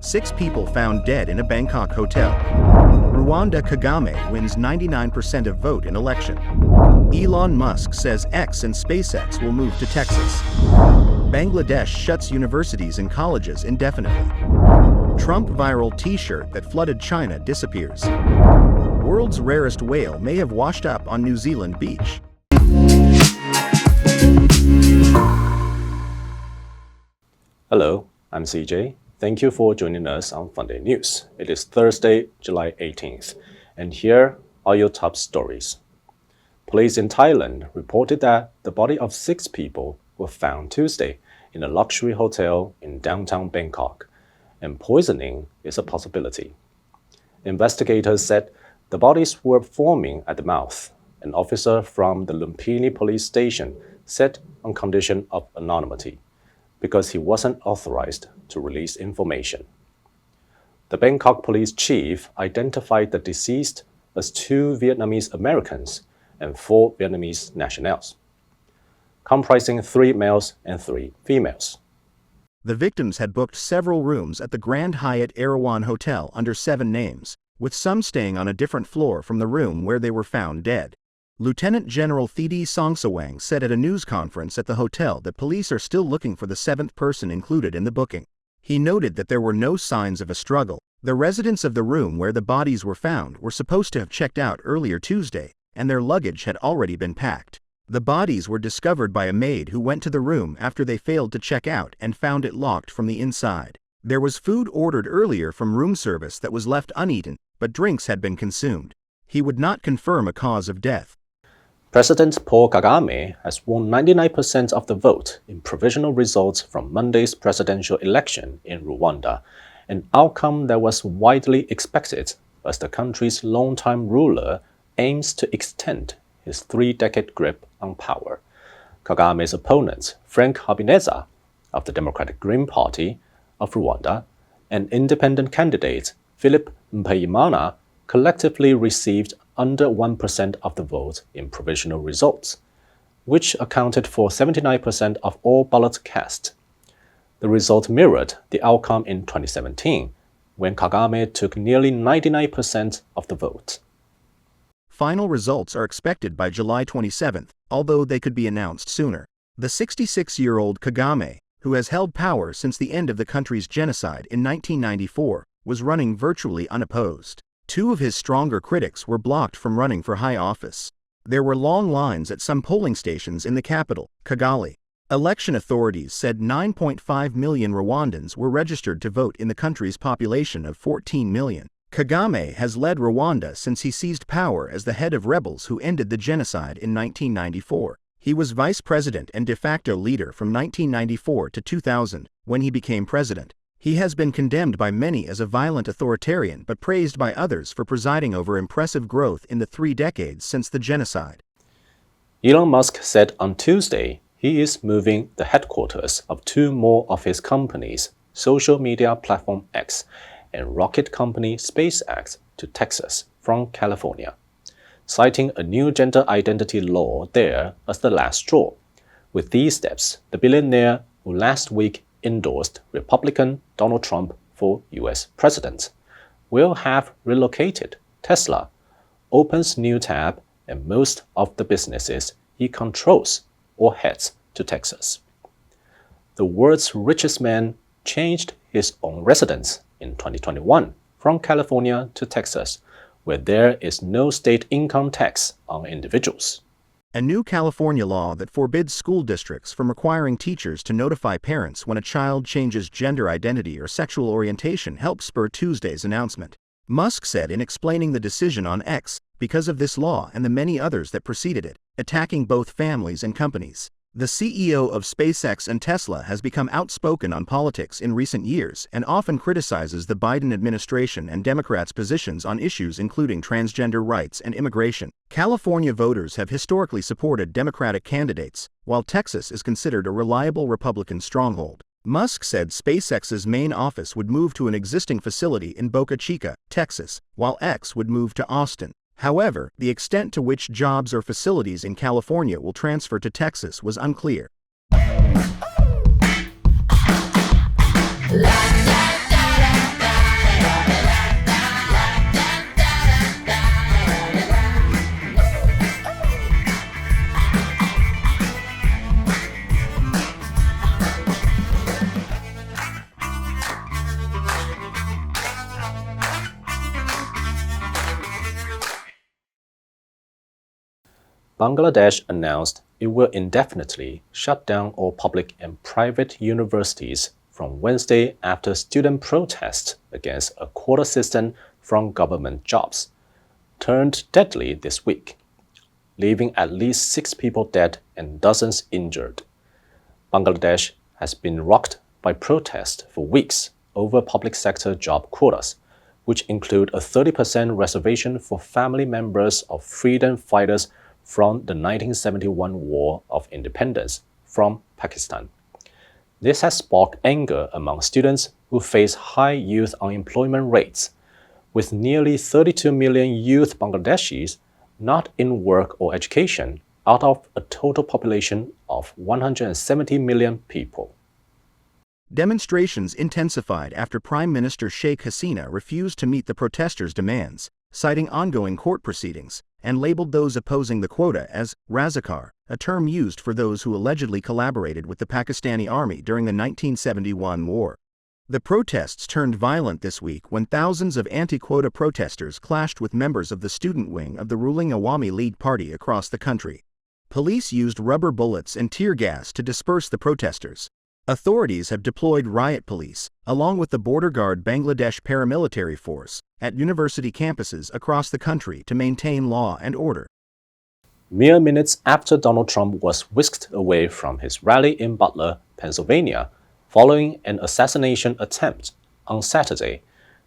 6 people found dead in a Bangkok hotel. Rwanda Kagame wins 99% of vote in election. Elon Musk says X and SpaceX will move to Texas. Bangladesh shuts universities and colleges indefinitely. Trump viral T-shirt that flooded China disappears. World's rarest whale may have washed up on New Zealand beach. Hello, I'm CJ. Thank you for joining us on Funday News. It is Thursday, July 18th, and here are your top stories. Police in Thailand reported that the body of 6 people were found Tuesday in a luxury hotel in downtown Bangkok, and poisoning is a possibility. Investigators said the bodies were foaming at the mouth. An officer from the Lumpini police station said on condition of anonymity, because he wasn't authorized to release information. The Bangkok police chief identified the deceased as 2 Vietnamese Americans and 4 Vietnamese nationals, comprising 3 males and 3 females. The victims had booked several rooms at the Grand Hyatt Erawan Hotel under 7 names, with some staying on a different floor from the room where they were found dead. Lieutenant General Thidi Songsawang said at a news conference at the hotel that police are still looking for the 7th person included in the booking. He noted that there were no signs of a struggle. The residents of the room where the bodies were found were supposed to have checked out earlier Tuesday, and their luggage had already been packed. The bodies were discovered by a maid who went to the room after they failed to check out and found it locked from the inside. There was food ordered earlier from room service that was left uneaten, but drinks had been consumed. He would not confirm a cause of death. President Paul Kagame has won 99% of the vote in provisional results from Monday's presidential election in Rwanda, an outcome that was widely expected as the country's longtime ruler aims to extend his 3-decade grip on power. Kagame's opponent, Frank Habineza, of the Democratic Green Party of Rwanda, and independent candidate Philip Mpayimana collectively received under 1% of the vote in provisional results, which accounted for 79% of all ballots cast. The result mirrored the outcome in 2017, when Kagame took nearly 99% of the vote. Final results are expected by July 27th, although they could be announced sooner. The 66-year-old Kagame, who has held power since the end of the country's genocide in 1994, was running virtually unopposed. 2 of his stronger critics were blocked from running for high office. There were long lines at some polling stations in the capital, Kigali. Election authorities said 9.5 million Rwandans were registered to vote in the country's population of 14 million. Kagame has led Rwanda since he seized power as the head of rebels who ended the genocide in 1994. He was vice president and de facto leader from 1994 to 2000, when he became president. He has been condemned by many as a violent authoritarian but praised by others for presiding over impressive growth in the 3 decades since the genocide. Elon Musk said on Tuesday he is moving the headquarters of 2 more of his companies, social media platform X and rocket company SpaceX, to Texas from California, citing a new gender identity law there as the last straw. With these steps, the billionaire, who last week endorsed Republican Donald Trump for U.S. president, will have relocated Tesla, Open's new tab, and most of the businesses he controls or heads to Texas. The world's richest man changed his own residence in 2021 from California to Texas, where there is no state income tax on individuals. A new California law that forbids school districts from requiring teachers to notify parents when a child changes gender identity or sexual orientation helped spur Tuesday's announcement. Musk said in explaining the decision on X, because of this law and the many others that preceded it, attacking both families and companies. The CEO of SpaceX and Tesla has become outspoken on politics in recent years and often criticizes the Biden administration and Democrats' positions on issues including transgender rights and immigration. California voters have historically supported Democratic candidates, while Texas is considered a reliable Republican stronghold. Musk said SpaceX's main office would move to an existing facility in Boca Chica, Texas, while X would move to Austin. However, the extent to which jobs or facilities in California will transfer to Texas was unclear. Bangladesh announced it will indefinitely shut down all public and private universities from Wednesday after student protests against a quota system from government jobs turned deadly this week, leaving at least 6 people dead and dozens injured. Bangladesh has been rocked by protests for weeks over public sector job quotas, which include a 30% reservation for family members of freedom fighters from the 1971 War of Independence from Pakistan. This has sparked anger among students who face high youth unemployment rates, with nearly 32 million youth Bangladeshis not in work or education out of a total population of 170 million people. Demonstrations intensified after Prime Minister Sheikh Hasina refused to meet the protesters' demands, citing ongoing court proceedings, and labeled those opposing the quota as Razakar, a term used for those who allegedly collaborated with the Pakistani army during the 1971 war. The protests turned violent this week when thousands of anti-quota protesters clashed with members of the student wing of the ruling Awami League Party across the country. Police used rubber bullets and tear gas to disperse the protesters. Authorities have deployed riot police, along with the border guard Bangladesh paramilitary force, at university campuses across the country to maintain law and order. Mere minutes after Donald Trump was whisked away from his rally in Butler, Pennsylvania, following an assassination attempt on Saturday,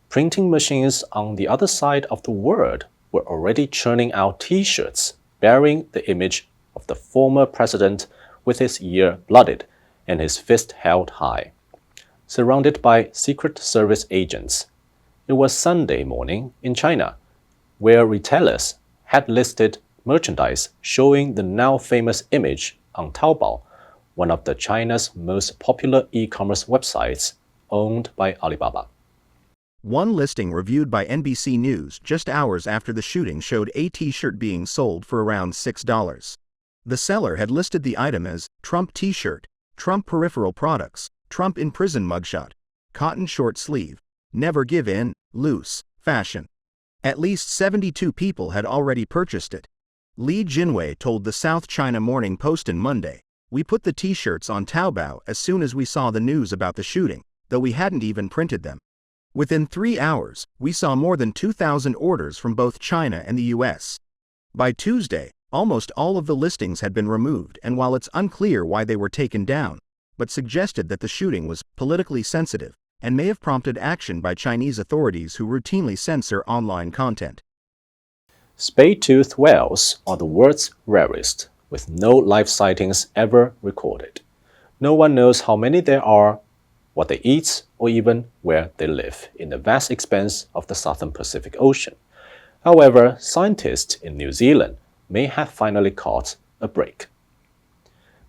printing machines on the other side of the world were already churning out T-shirts bearing the image of the former president with his ear blooded and his fist held high, surrounded by Secret Service agents. It was Sunday morning in China, where retailers had listed merchandise showing the now famous image on Taobao, one of China's most popular e-commerce websites owned by Alibaba. One listing reviewed by NBC News just hours after the shooting showed a T-shirt being sold for around $6. The seller had listed the item as Trump T-shirt, Trump peripheral products, Trump in prison mugshot, cotton short sleeve, never give in, loose, fashion. At least 72 people had already purchased it. Li Jinwei told the South China Morning Post on Monday, "We put the T-shirts on Taobao as soon as we saw the news about the shooting, though we hadn't even printed them. Within 3 hours, we saw more than 2,000 orders from both China and the US. By Tuesday, almost all of the listings had been removed, and while it's unclear why they were taken down, but suggested that the shooting was politically sensitive and may have prompted action by Chinese authorities who routinely censor online content." Spade-toothed whales are the world's rarest, with no live sightings ever recorded. No one knows how many there are, what they eat, or even where they live in the vast expanse of the southern Pacific Ocean. However, scientists in New Zealand may have finally caught a break.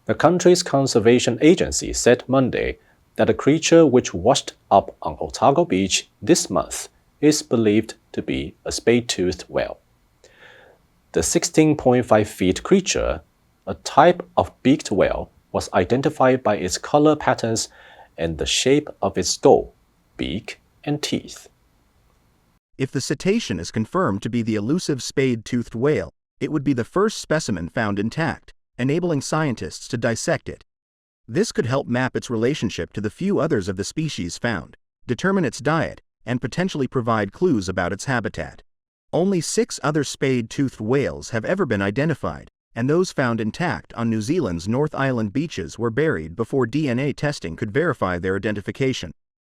The country's conservation agency said Monday that a creature which washed up on Otago Beach this month is believed to be a spade-toothed whale. The 16.5 feet creature, a type of beaked whale, was identified by its color patterns and the shape of its skull, beak, and teeth. If the cetacean is confirmed to be the elusive spade-toothed whale, it would be the first specimen found intact, enabling scientists to dissect it. This could help map its relationship to the few others of the species found, determine its diet, and potentially provide clues about its habitat. Only 6 other spade-toothed whales have ever been identified, and those found intact on New Zealand's North Island beaches were buried before DNA testing could verify their identification.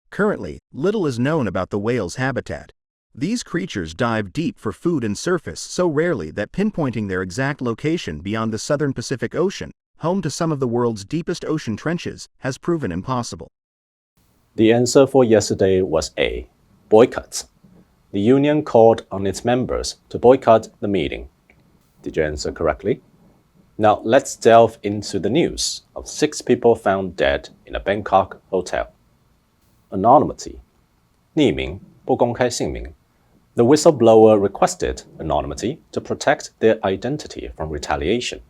Currently, little is known about the whale's habitat. These creatures dive deep for food and surface so rarely that pinpointing their exact location beyond the southern Pacific Ocean, home to some of the world's deepest ocean trenches, has proven impossible. The answer for yesterday was A. Boycott. The union called on its members to boycott the meeting. Did you answer correctly? Now let's delve into the news of 6 people found dead in a Bangkok hotel. Anonymity. 匿名，不公开姓名。The whistleblower requested anonymity to protect their identity from retaliation.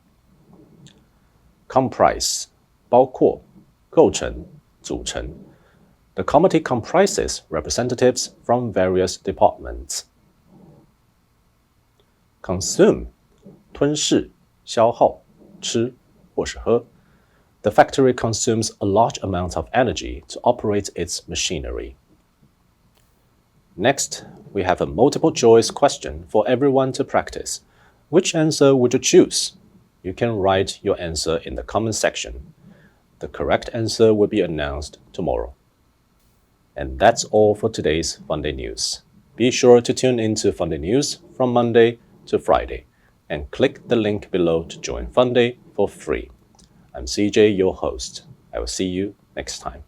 Comprise, 包括，构成，组成。The committee comprises representatives from various departments. Consume, 吞噬，消耗，吃或是喝。The factory consumes a large amount of energy to operate its machinery. Next, we have a multiple choice question for everyone to practice. Which answer would you choose? You can write your answer in the comment section. The correct answer will be announced tomorrow. And that's all for today's Funday News. Be sure to tune into Funday News from Monday to Friday and click the link below to join Funday for free. I'm CJ, your host. I will see you next time.